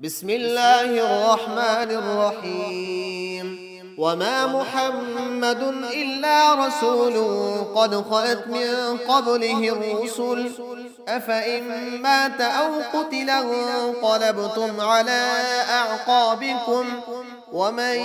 بسم الله الرحمن الرحيم. وما محمد إلا رسول قد خلت من قبله الرسل أفإن مات أو قتل انقلبتم على أعقابكم ومن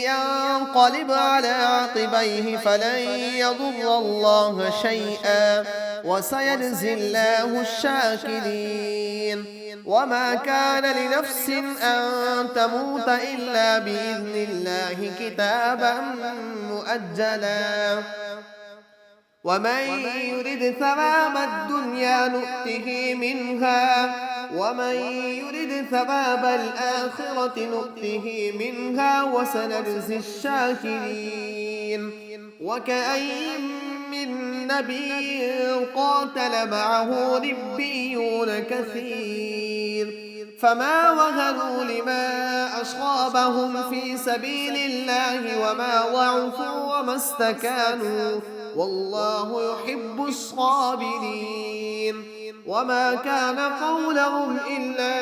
ينقلب على عقبيه فلن يضر الله شيئا وسيجزي الله الشاكرين. وما كان لنفس أن تموت إلا بإذن الله كتابا مؤجلا ومن يرد ثواب الدنيا نؤته منها ومن يرد ثواب الآخرة نؤته منها وسنجزي الشاكرين. وكأين من نبي قاتل معه ربيون كثير فما وهنوا لما أصابهم في سبيل الله وما ضعفوا وما استكانوا والله يحب الصابرين. وما كان قولهم إلا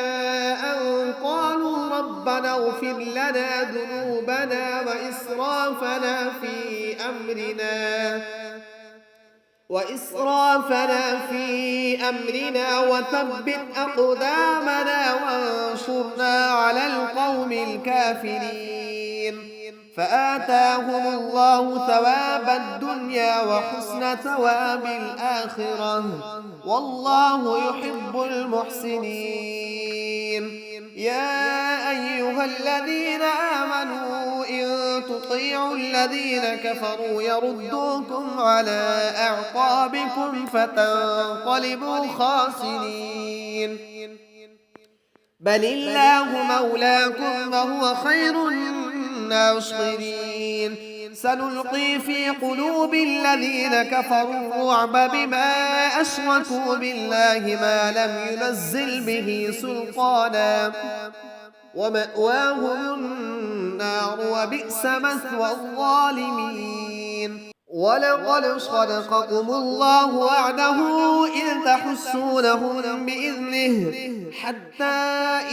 أن قالوا ربنا اغفر لنا ذنوبنا وإسرافنا في أمرنا وثبت أقدامنا وانصرنا على القوم الكافرين. فآتاهم الله ثواب الدنيا وحسن ثواب الآخرة والله يحب المحسنين. يا أيها الذين آمنوا إن تطيعوا الذين كفروا يردوكم على أعقابكم فتنقلبوا خاسرين. بل الله مولاكم وهو خير الناصرين. سنلقي في قلوب الذين كفروا الرعب بما أشركوا بالله ما لم ينزل به سلطانا ومأواهم النار وبئس مثوى الظالمين. ولقد صدقكم الله وعده إذ تحسونهم بإذنه حتى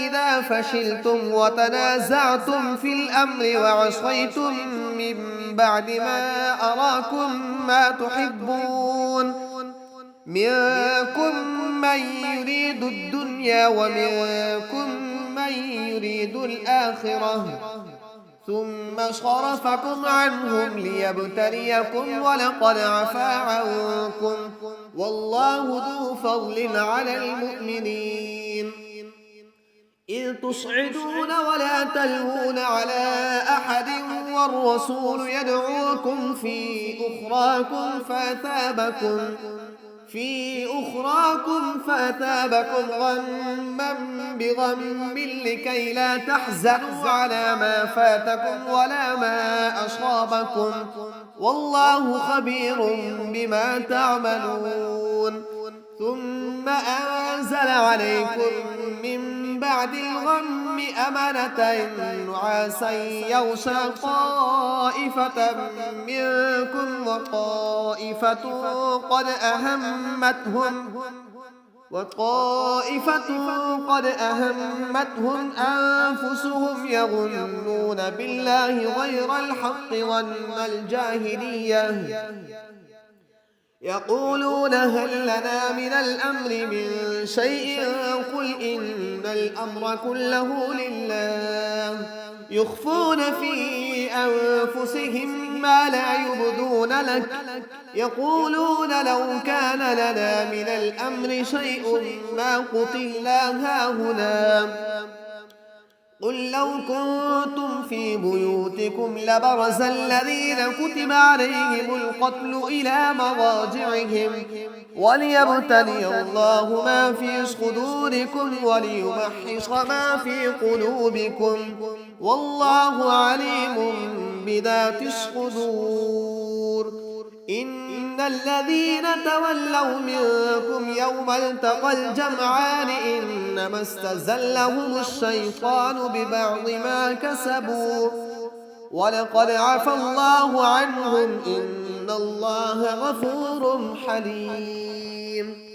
إذا فشلتم وتنازعتم في الأمر وعصيتم من بعد ما أراكم ما تحبون منكم من يريد الدنيا ومنكم من يريد الآخرة ثم صرفكم عنهم ليبتليكم ولقد عفا عنكم والله ذو فضل على المؤمنين. إذ تصعدون ولا تلوون على أحد والرسول يدعوكم في أخراكم فأثابكم غما بغم لكي لا تحزنوا على ما فاتكم ولا ما أصابكم والله خبير بما تعملون. ثم أنزل عليكم من بعد الغم أمنة نعاسا يغشى طائفة منكم وطائفة قد أهمتهم أنفسهم يظنون بالله غير الحق ظن الجاهلية يقولون هل لنا من الأمر من شيء قل إن الأمر كله لله يخفون في أنفسهم ما لا يبدون لك يقولون لو كان لنا من الأمر شيء ما قتلنا هاهنا قل لو كنتم في بيوتكم لبرز الذين كتب عليهم القتل إلى مضاجعهم وليبتلي الله ما في صدوركم وليمحص ما في قلوبكم والله عليم بذات الصدور. إن الذين تولوا منكم يوم التقى الجمعان إنما استزلهم الشيطان ببعض ما كسبوا ولقد عفى الله عنهم إن الله غفور حليم.